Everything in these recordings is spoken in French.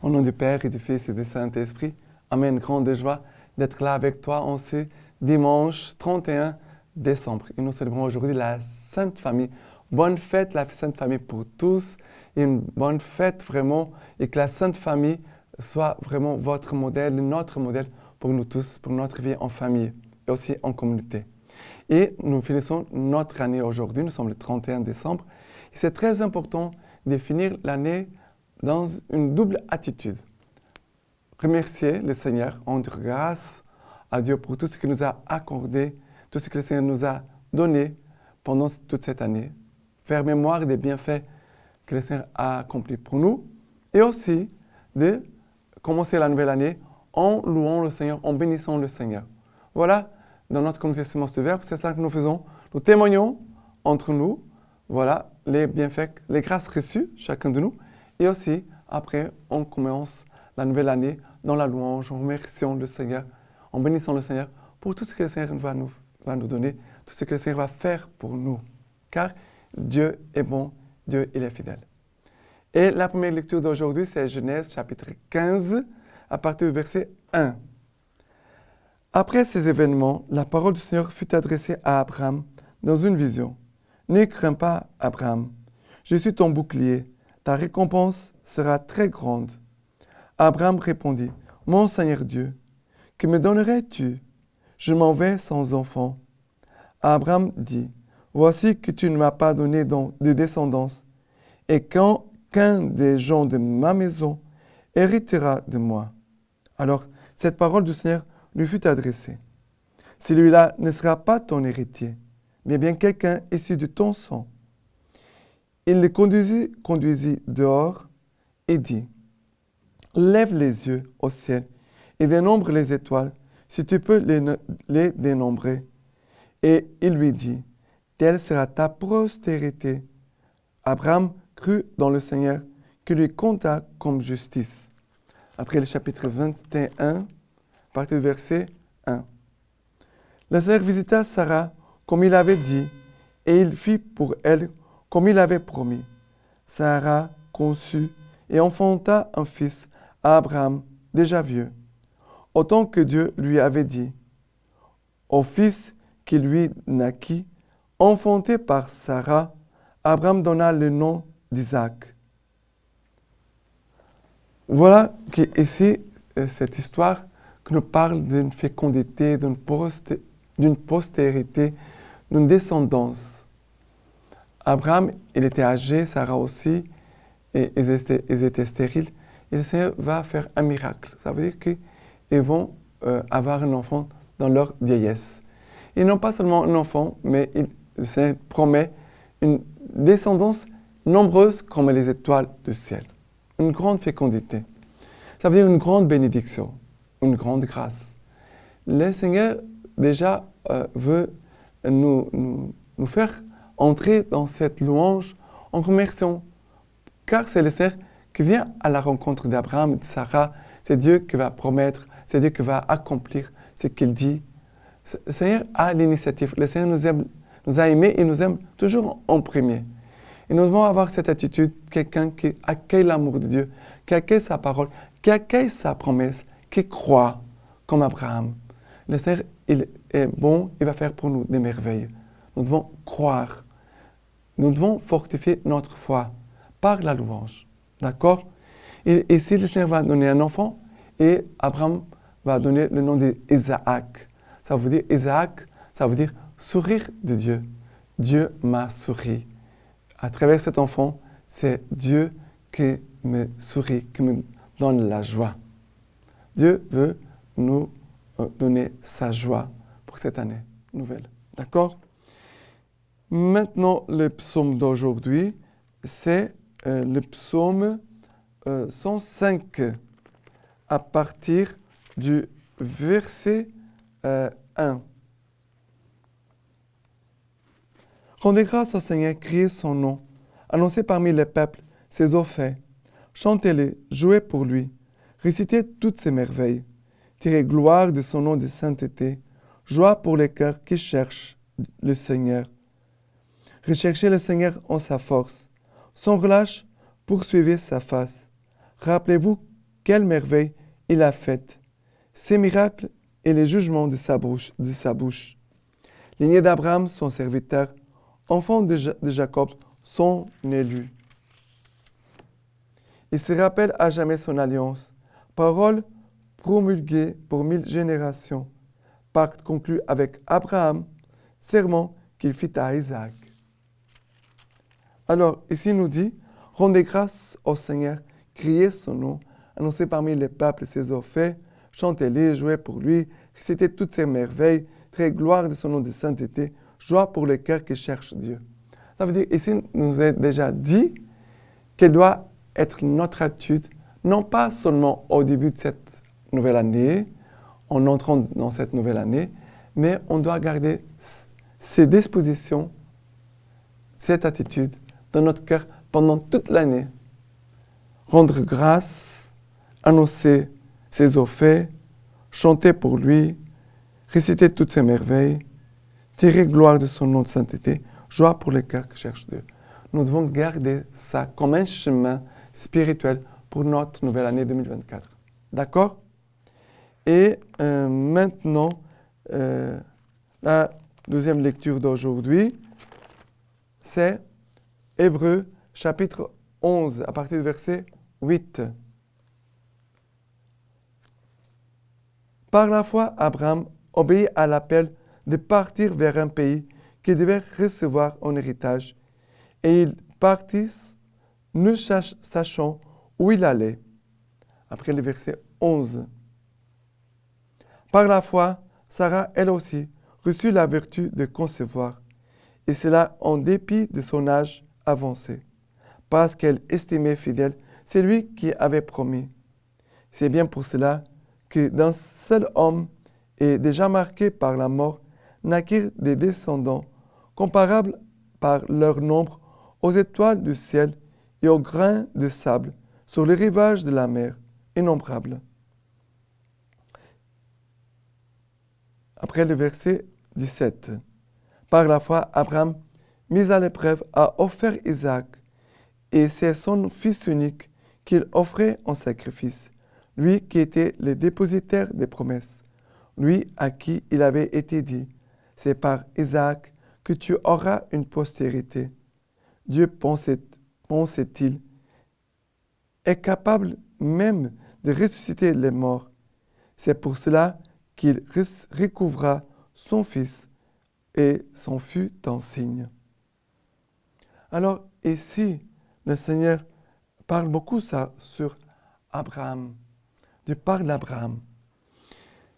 Au nom du Père et du Fils et du Saint-Esprit, Amen. Grande joie d'être là avec toi en ce dimanche 31 décembre. Et nous célébrons aujourd'hui la Sainte Famille. Bonne fête, la Sainte Famille pour tous. Et une bonne fête vraiment. Et que la Sainte Famille soit vraiment votre modèle, notre modèle pour nous tous, pour notre vie en famille et aussi en communauté. Et nous finissons notre année aujourd'hui. Nous sommes le 31 décembre. Et c'est très important de finir l'année dans une double attitude. Remercier le Seigneur, rendre grâce à Dieu pour tout ce qu'il nous a accordé, tout ce que le Seigneur nous a donné pendant toute cette année. Faire mémoire des bienfaits que le Seigneur a accomplis pour nous. Et aussi de commencer la nouvelle année en louant le Seigneur, en bénissant le Seigneur. Voilà, dans notre communauté Semence de Verbe, c'est cela que nous faisons. Nous témoignons entre nous, voilà, les bienfaits, les grâces reçues, chacun de nous. Et aussi, après, on commence la nouvelle année dans la louange, en remerciant le Seigneur, en bénissant le Seigneur pour tout ce que le Seigneur va nous donner, tout ce que le Seigneur va faire pour nous. Car Dieu est bon, Dieu il est fidèle. Et la première lecture d'aujourd'hui, c'est Genèse chapitre 15, à partir du verset 1. Après ces événements, la parole du Seigneur fut adressée à Abraham dans une vision. « Ne crains pas, Abraham, je suis ton bouclier, ta récompense sera très grande. » Abraham répondit, « Mon Seigneur Dieu, que me donnerais-tu? Je m'en vais sans enfant. » Abraham dit, « Voici que tu ne m'as pas donné de descendance, et qu'un des gens de ma maison héritera de moi. » Alors, cette parole du Seigneur lui fut adressée. « Celui-là ne sera pas ton héritier, mais bien quelqu'un issu de ton sang. » Il le conduisit dehors et dit, « Lève les yeux au ciel et dénombre les étoiles, si tu peux les dénombrer. » Et il lui dit, « Telle sera ta postérité. » Abraham crut dans le Seigneur, qui lui compta comme justice. Après le chapitre 21, à partir du verset 1. Le Seigneur visita Sarah comme il avait dit, et il fit pour elle comme il avait promis. Sarah conçut et enfanta un fils à Abraham, déjà vieux, autant que Dieu lui avait dit. Au fils qui lui naquit, enfanté par Sarah, Abraham donna le nom d'Isaac. Voilà qu'ici, cette histoire qui nous parle d'une fécondité, d'une postérité, d'une descendance. Abraham, il était âgé, Sarah aussi, et ils étaient stériles. Et le Seigneur va faire un miracle. Ça veut dire qu'ils vont avoir un enfant dans leur vieillesse. Et non pas seulement un enfant, mais le Seigneur promet une descendance nombreuse comme les étoiles du ciel. Une grande fécondité. Ça veut dire une grande bénédiction, une grande grâce. Le Seigneur déjà veut nous faire entrer dans cette louange en remerciant, car c'est le Seigneur qui vient à la rencontre d'Abraham et de Sarah. C'est Dieu qui va promettre, c'est Dieu qui va accomplir ce qu'il dit. Le Seigneur a l'initiative. Le Seigneur nous a aimés et nous aime toujours en premier. Et nous devons avoir cette attitude, quelqu'un qui accueille l'amour de Dieu, qui accueille sa parole, qui accueille sa promesse, qui croit comme Abraham. Le Seigneur, il est bon, il va faire pour nous des merveilles. Nous devons croire. Nous devons fortifier notre foi par la louange. D'accord? Et ici, le Seigneur va donner un enfant et Abraham va donner le nom d'Isaac. Ça veut dire Isaac, ça veut dire sourire de Dieu. Dieu m'a souri. À travers cet enfant, c'est Dieu qui me sourit, qui me donne la joie. Dieu veut nous donner sa joie pour cette année nouvelle. D'accord? Maintenant, le psaume d'aujourd'hui, c'est le psaume 105, à partir du verset 1. Rendez grâce au Seigneur, criez son nom, annoncez parmi les peuples ses hauts faits, chantez-les, jouez pour lui, récitez toutes ses merveilles, tirez gloire de son nom de sainteté, joie pour les cœurs qui cherchent le Seigneur. Recherchez le Seigneur en sa force, sans relâche, poursuivez sa face. Rappelez-vous quelle merveille il a faite, ses miracles et les jugements de sa bouche. Lignée d'Abraham, son serviteur, enfant de Jacob, son élu. Il se rappelle à jamais son alliance, parole promulguée pour 1000 générations, pacte conclu avec Abraham, serment qu'il fit à Isaac. Alors, ici il nous dit, rendez grâce au Seigneur, criez son nom, annoncez parmi les peuples ses faits, chantez-les, jouez pour lui, récitez toutes ses merveilles, très gloire de son nom de sainteté, joie pour les cœurs qui cherchent Dieu. Ça veut dire, ici, il nous est déjà dit quelle doit être notre attitude, non pas seulement au début de cette nouvelle année, en entrant dans cette nouvelle année, mais on doit garder ces dispositions, cette attitude dans notre cœur pendant toute l'année. Rendre grâce, annoncer ses faits, chanter pour lui, réciter toutes ses merveilles, tirer gloire de son nom de sainteté, joie pour les cœurs qui cherchent Dieu. Nous devons garder ça comme un chemin spirituel pour notre nouvelle année 2024. D'accord? Et maintenant, la deuxième lecture d'aujourd'hui, c'est Hébreux chapitre 11, à partir du verset 8. Par la foi, Abraham obéit à l'appel de partir vers un pays qu'il devait recevoir en héritage, et il partit ne sachant où il allait. Après le verset 11. Par la foi, Sarah, elle aussi, reçut la vertu de concevoir, et cela en dépit de son âge avancé, parce qu'elle estimait fidèle celui qui avait promis. C'est bien pour cela que d'un seul homme et déjà marqué par la mort, naquirent des descendants comparables par leur nombre aux étoiles du ciel et aux grains de sable sur les rivages de la mer, innombrables. Après le verset 17. Par la foi, Abraham, mis à l'épreuve, a offert Isaac, et c'est son fils unique qu'il offrait en sacrifice, lui qui était le dépositaire des promesses, lui à qui il avait été dit, c'est par Isaac que tu auras une postérité. Dieu, pensait-il, est capable même de ressusciter les morts. C'est pour cela qu'il recouvra son fils et s'en fut un signe. Alors ici, le Seigneur parle beaucoup ça sur Abraham, du par d'Abraham.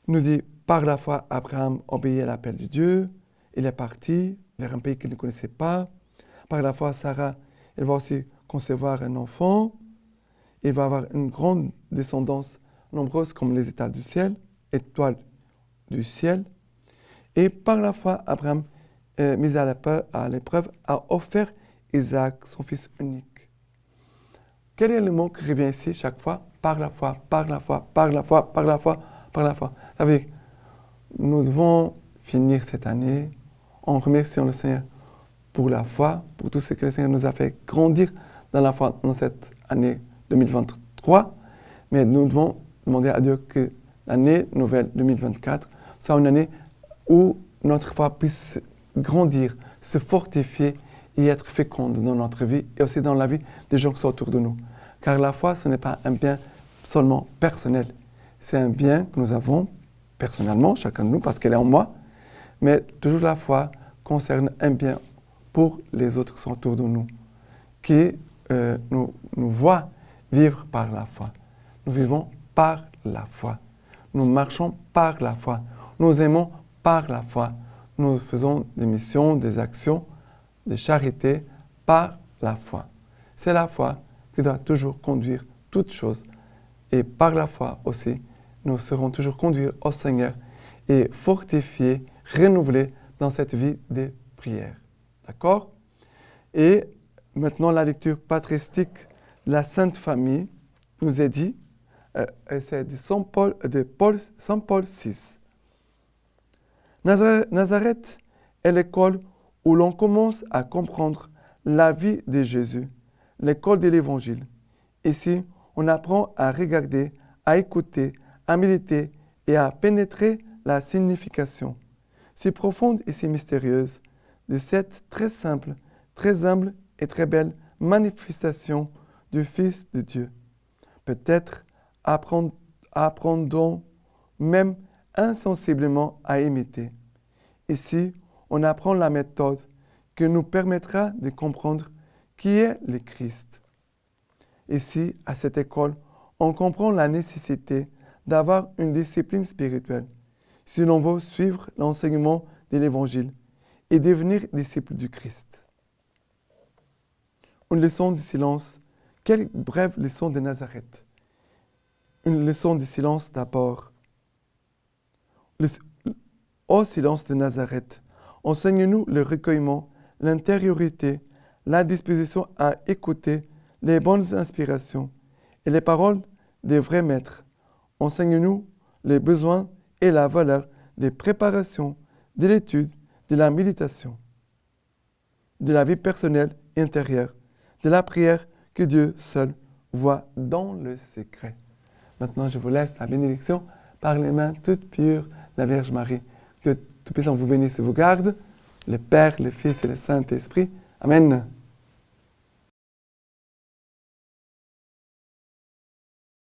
Il nous dit, par la foi, Abraham obéit à l'appel de Dieu, il est parti vers un pays qu'il ne connaissait pas. Par la foi, Sarah, elle va aussi concevoir un enfant, il va avoir une grande descendance nombreuse comme les étoiles du ciel, Et par la foi, Abraham, mis à l'épreuve, a offert Isaac, son fils unique. Quel est le mot qui revient ici chaque fois? Par la foi, par la foi, par la foi, par la foi, par la foi. Ça veut dire, nous devons finir cette année en remerciant le Seigneur pour la foi, pour tout ce que le Seigneur nous a fait grandir dans la foi dans cette année 2023. Mais nous devons demander à Dieu que l'année nouvelle 2024 soit une année où notre foi puisse grandir, se fortifier et être féconde dans notre vie et aussi dans la vie des gens qui sont autour de nous. Car la foi, ce n'est pas un bien seulement personnel. C'est un bien que nous avons personnellement, chacun de nous, parce qu'elle est en moi. Mais toujours la foi concerne un bien pour les autres qui sont autour de nous, qui nous voient vivre par la foi. Nous vivons par la foi. Nous marchons par la foi. Nous aimons par la foi. Nous faisons des missions, des actions, des charités par la foi. C'est la foi qui doit toujours conduire toutes choses. Et par la foi aussi, nous serons toujours conduits au Seigneur et fortifiés, renouvelés dans cette vie de prière. D'accord? Et maintenant, la lecture patristique de la Sainte Famille nous est dit, c'est de Saint Paul VI. Nazareth est l'école où l'on commence à comprendre la vie de Jésus, l'école de l'Évangile. Ici, on apprend à regarder, à écouter, à méditer et à pénétrer la signification, si profonde et si mystérieuse, de cette très simple, très humble et très belle manifestation du Fils de Dieu. Peut-être apprendons même insensiblement à imiter. Ici, on apprend la méthode qui nous permettra de comprendre qui est le Christ. Ici, à cette école, on comprend la nécessité d'avoir une discipline spirituelle si l'on veut suivre l'enseignement de l'Évangile et devenir disciple du Christ. Une leçon de silence. Quelle brève leçon de Nazareth. Une leçon de silence d'abord. Ô silence de Nazareth, enseigne-nous le recueillement, l'intériorité, la disposition à écouter les bonnes inspirations et les paroles des vrais maîtres. Enseigne-nous les besoins et la valeur des préparations, de l'étude, de la méditation, de la vie personnelle et intérieure, de la prière que Dieu seul voit dans le secret. Maintenant, je vous laisse la bénédiction par les mains toutes pures de la Vierge Marie. Que Tout-Puissant vous bénisse et vous garde, le Père, le Fils et le Saint-Esprit. Amen.